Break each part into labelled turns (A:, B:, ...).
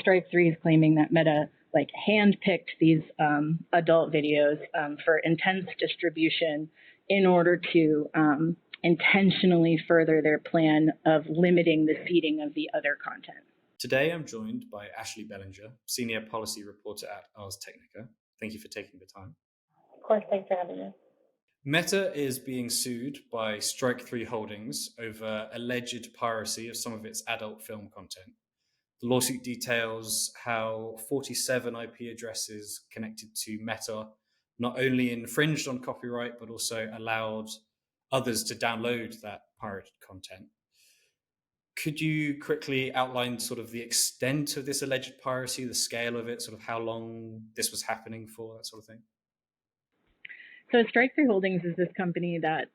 A: Strike 3 is claiming that Meta like handpicked these adult videos for intense distribution in order to intentionally further their plan of limiting the seeding of the other content.
B: Today, I'm joined by Ashley Bellinger, Senior Policy Reporter at Ars Technica. Thank you for taking the time.
C: Of course, thanks for having me.
B: Meta is being sued by Strike 3 Holdings over alleged piracy of some of its adult film content. The lawsuit details how 47 IP addresses connected to Meta not only infringed on copyright, but also allowed others to download that pirated content. Could you quickly outline sort of the extent of this alleged piracy, the scale of it, sort of how long this was happening for, that sort of thing?
A: So Strike 3 Holdings is this company that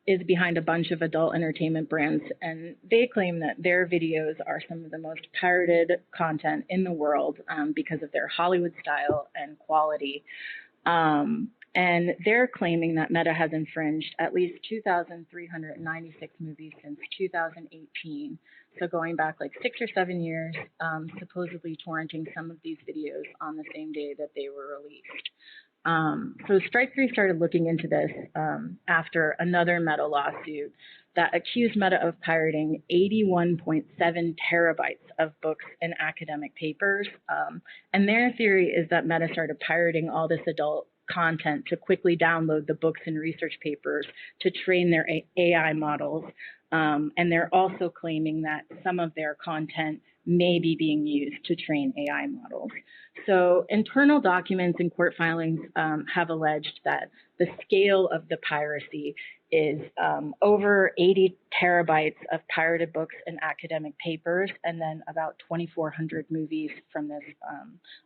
A: is behind a bunch of adult entertainment brands, and they claim that their videos are some of the most pirated content in the world because of their Hollywood style and quality. And they're claiming that Meta has infringed at least 2,396 movies since 2018. So going back like 6 or 7 years, supposedly torrenting some of these videos on the same day that they were released. So Strike 3 started looking into this after another Meta lawsuit that accused Meta of pirating 81.7 terabytes of books and academic papers. And their theory is that Meta started pirating all this adult content to quickly download the books and research papers to train their AI models. And they're also claiming that some of their content may be being used to train AI models. So internal documents and court filings have alleged that the scale of the piracy is over 80 terabytes of pirated books and academic papers, and then about 2,400 movies from this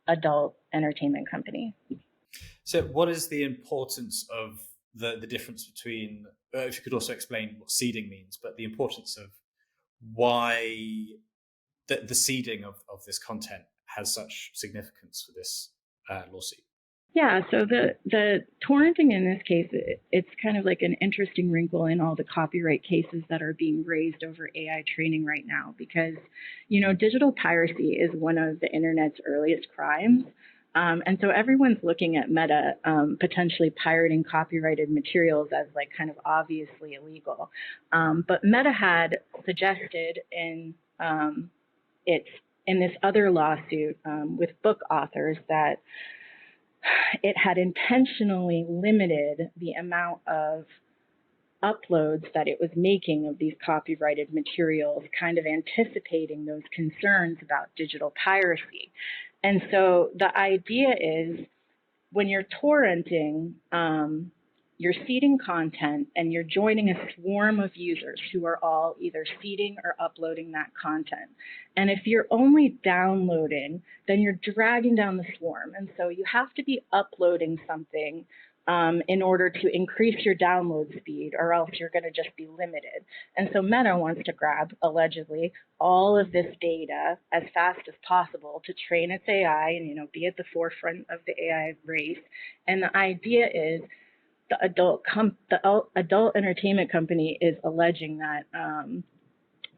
A: adult entertainment company.
B: So what is the importance of the difference between, if you could also explain what seeding means, but the importance of why the seeding of this content has such significance for this lawsuit?
A: Yeah, so the torrenting in this case, it's kind of like an interesting wrinkle in all the copyright cases that are being raised over AI training right now, because, you know, digital piracy is one of the internet's earliest crimes. And so everyone's looking at Meta potentially pirating copyrighted materials as like kind of obviously illegal. But Meta had suggested in this other lawsuit with book authors that it had intentionally limited the amount of uploads that it was making of these copyrighted materials, kind of anticipating those concerns about digital piracy. And so the idea is when you're torrenting, you're seeding content and you're joining a swarm of users who are all either seeding or uploading that content. And if you're only downloading, then you're dragging down the swarm. And so you have to be uploading something in order to increase your download speed, or else you're going to just be limited. And so Meta wants to grab, allegedly, all of this data as fast as possible to train its AI and, you know, be at the forefront of the AI race. And the idea is the adult entertainment company is alleging that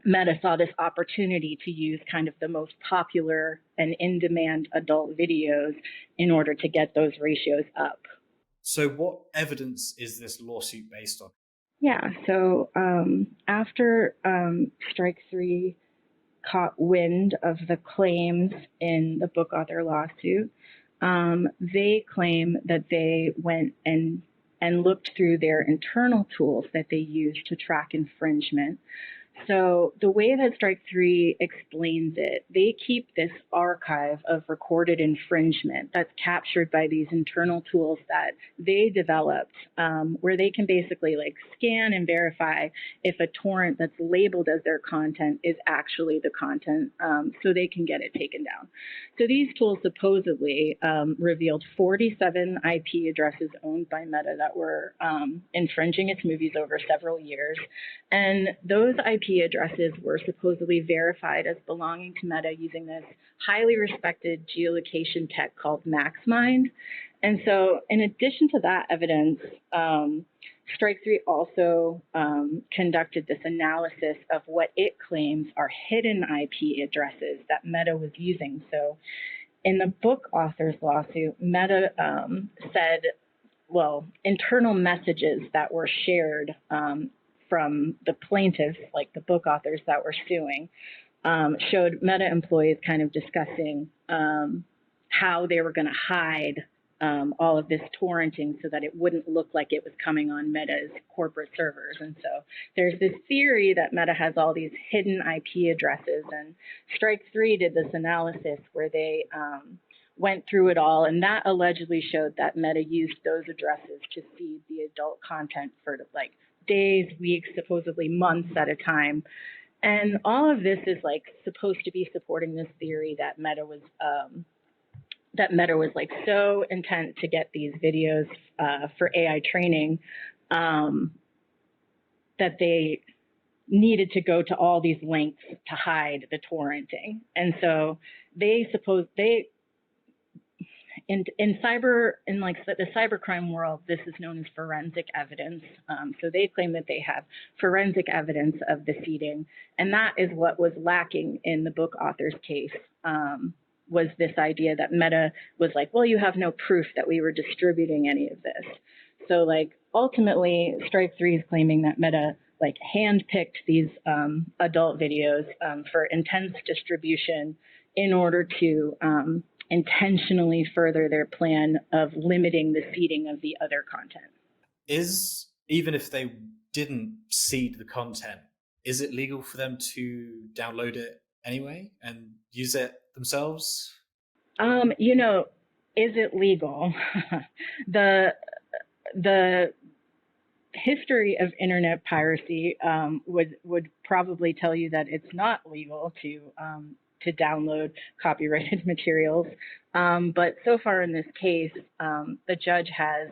A: Meta saw this opportunity to use kind of the most popular and in-demand adult videos in order to get those ratios up.
B: So what evidence is this lawsuit based on?
A: Yeah, so after Strike 3 caught wind of the claims in the book author lawsuit, they claim that they went and looked through their internal tools that they use to track infringement. So the way that Strike 3 explains it, they keep this archive of recorded infringement that's captured by these internal tools that they developed, where they can basically like scan and verify if a torrent that's labeled as their content is actually the content, so they can get it taken down. So these tools supposedly revealed 47 IP addresses owned by Meta that were infringing its movies over several years. And those IP IP addresses were supposedly verified as belonging to Meta using this highly respected geolocation tech called MaxMind. And so, in addition to that evidence, Strike 3 also conducted this analysis of what it claims are hidden IP addresses that Meta was using. So, in the book author's lawsuit, Meta said, well, internal messages that were shared from the plaintiffs, like the book authors that were suing, showed Meta employees kind of discussing how they were going to hide all of this torrenting so that it wouldn't look like it was coming on Meta's corporate servers. And so there's this theory that Meta has all these hidden IP addresses, and Strike 3 did this analysis where they went through it all, and that allegedly showed that Meta used those addresses to feed the adult content for like days, weeks, supposedly months at a time. And all of this is like supposed to be supporting this theory that Meta was like so intent to get these videos for AI training that they needed to go to all these lengths to hide the torrenting. And so they in the cybercrime world, this is known as forensic evidence. So they claim that they have forensic evidence of the seeding, and that is what was lacking in the book author's case. Was this idea that Meta was like, well, you have no proof that we were distributing any of this. So like ultimately, Strike 3 is claiming that Meta like handpicked these adult videos for intense distribution in order to intentionally further their plan of limiting the seeding of the other content.
B: Even if they didn't seed the content, is it legal for them to download it anyway and use it themselves?
A: Is it legal? The history of internet piracy would probably tell you that it's not legal to download copyrighted materials. But so far in this case, the judge has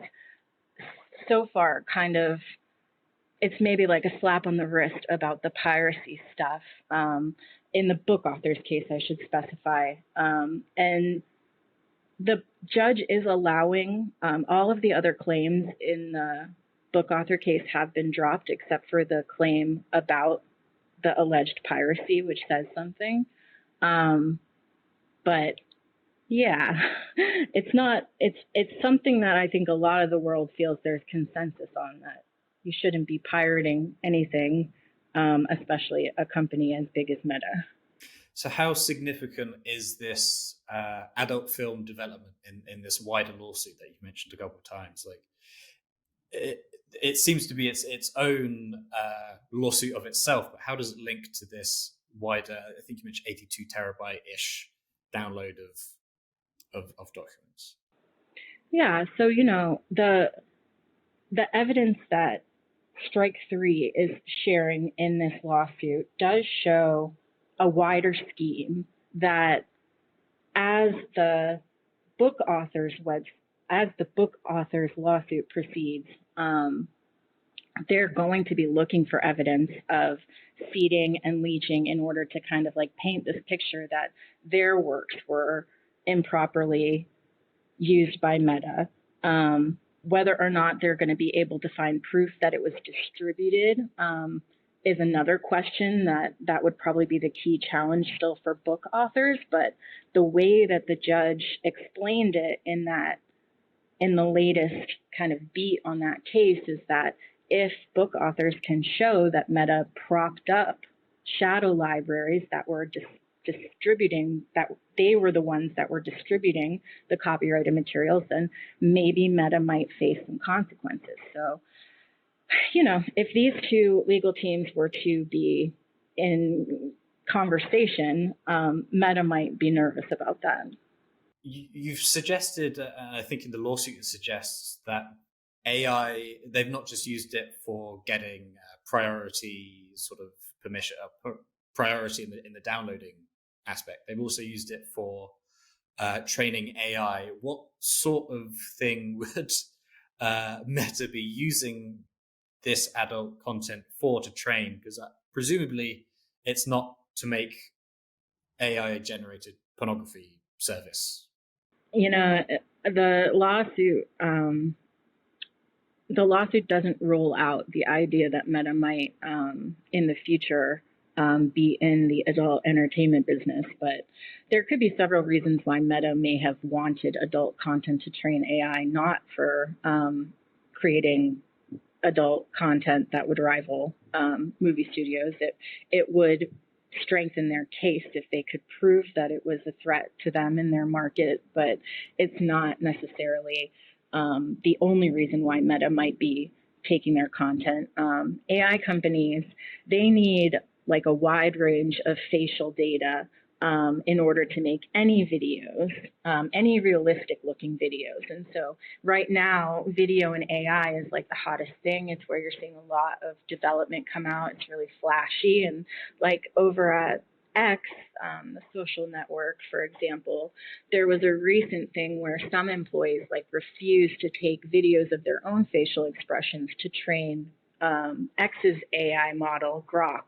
A: so far kind of, it's maybe like a slap on the wrist about the piracy stuff. In the book author's case, I should specify. And the judge is allowing all of the other claims in the book author case have been dropped except for the claim about the alleged piracy, which says something. But yeah, it's something that I think a lot of the world feels there's consensus on, that you shouldn't be pirating anything, especially a company as big as Meta.
B: So how significant is this adult film development in this wider lawsuit that you've mentioned a couple of times? Like, it seems to be its own lawsuit of itself, but how does it link to this wider, I think you mentioned 82 terabyte-ish download of documents?
A: Yeah, so, the evidence that Strike 3 is sharing in this lawsuit does show a wider scheme that as the book author's lawsuit proceeds, they're going to be looking for evidence of seeding and leeching in order to kind of like paint this picture that their works were improperly used by Meta. Whether or not they're going to be able to find proof that it was distributed is another question that would probably be the key challenge still for book authors. But the way that the judge explained it in the latest kind of beat on that case is that if book authors can show that Meta propped up shadow libraries that were distributing, that they were the ones that were distributing the copyrighted materials, then maybe Meta might face some consequences. So, if these two legal teams were to be in conversation, Meta might be nervous about that.
B: You've suggested, and I think in the lawsuit it suggests that AI, they've not just used it for getting priority sort of permission, priority in the downloading aspect. They've also used it for training AI. What sort of thing would Meta be using this adult content for to train? Because presumably it's not to make AI generated pornography service.
A: You know, the lawsuit doesn't rule out the idea that Meta might, in the future, be in the adult entertainment business, but there could be several reasons why Meta may have wanted adult content to train AI, not for creating adult content that would rival movie studios. It would strengthen their case if they could prove that it was a threat to them in their market, but it's not necessarily the only reason why Meta might be taking their content. AI companies, they need like a wide range of facial data in order to make any videos, any realistic looking videos. And so right now, video and AI is like the hottest thing. It's where you're seeing a lot of development come out. It's really flashy. And like over at X, the social network, for example, there was a recent thing where some employees like refused to take videos of their own facial expressions to train X's AI model, Grok,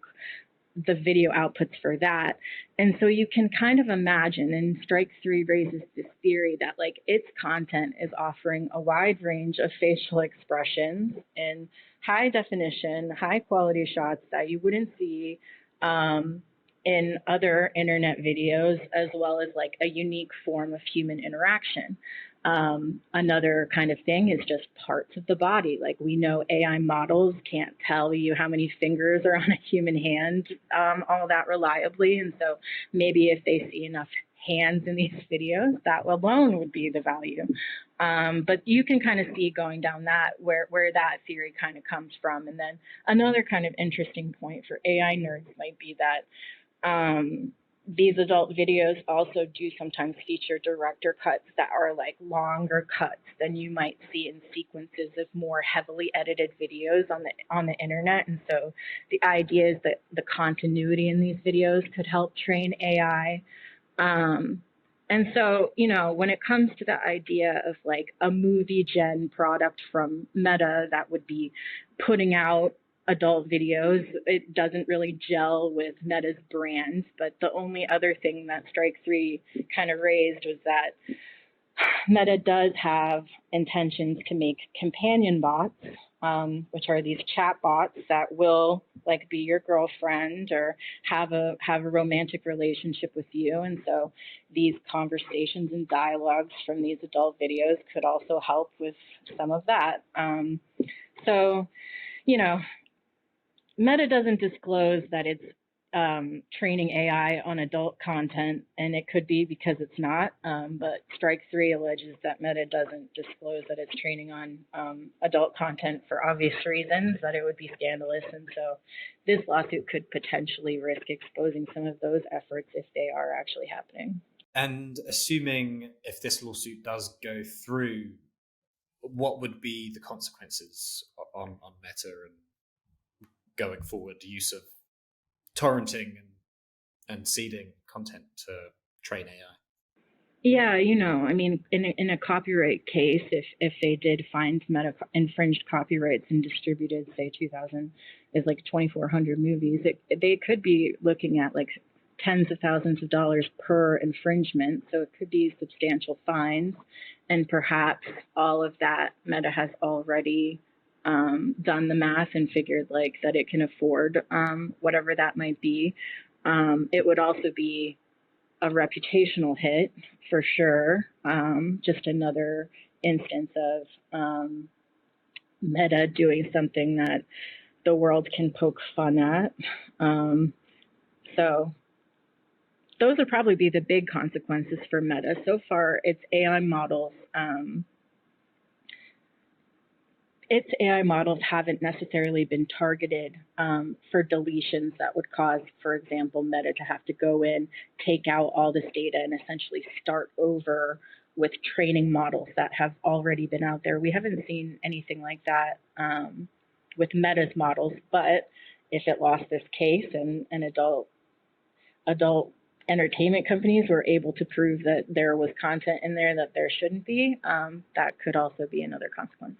A: the video outputs for that. And so you can kind of imagine, and Strike 3 raises this theory that like its content is offering a wide range of facial expressions in high definition, high quality shots that you wouldn't see in other internet videos, as well as like a unique form of human interaction. Another kind of thing is just parts of the body. Like we know AI models can't tell you how many fingers are on a human hand all that reliably. And so maybe if they see enough hands in these videos, that alone would be the value. But you can kind of see going down that where that theory kind of comes from. And then another kind of interesting point for AI nerds might be that these adult videos also do sometimes feature director cuts that are like longer cuts than you might see in sequences of more heavily edited videos on the internet. And so the idea is that the continuity in these videos could help train AI. And so, you know, when it comes to the idea of like a movie gen product from Meta that would be putting out adult videos, it doesn't really gel with Meta's brand. But the only other thing that Strike 3 kind of raised was that Meta does have intentions to make companion bots, which are these chat bots that will like be your girlfriend or have a romantic relationship with you. And so these conversations and dialogues from these adult videos could also help with some of that. So, you know, Meta doesn't disclose that it's training AI on adult content, and it could be because it's not, but Strike 3 alleges that Meta doesn't disclose that it's training on adult content for obvious reasons, that it would be scandalous, and so this lawsuit could potentially risk exposing some of those efforts if they are actually happening.
B: And assuming if this lawsuit does go through, what would be the consequences on Meta and going forward, the use of torrenting and seeding content to train AI?
A: Yeah, you know, I mean, in a copyright case, if they did find Meta infringed copyrights and distributed, say, 2,000 is like 2,400 movies, they could be looking at like tens of thousands of dollars per infringement. So it could be substantial fines, and perhaps all of that Meta has already done the math and figured like that it can afford whatever that might be. It would also be a reputational hit for sure. Just another instance of Meta doing something that the world can poke fun at. So those would probably be the big consequences for Meta. So far, its AI models haven't necessarily been targeted for deletions that would cause, for example, Meta to have to go in, take out all this data, and essentially start over with training models that have already been out there. We haven't seen anything like that with Meta's models, but if it lost this case and adult entertainment companies were able to prove that there was content in there that there shouldn't be, that could also be another consequence.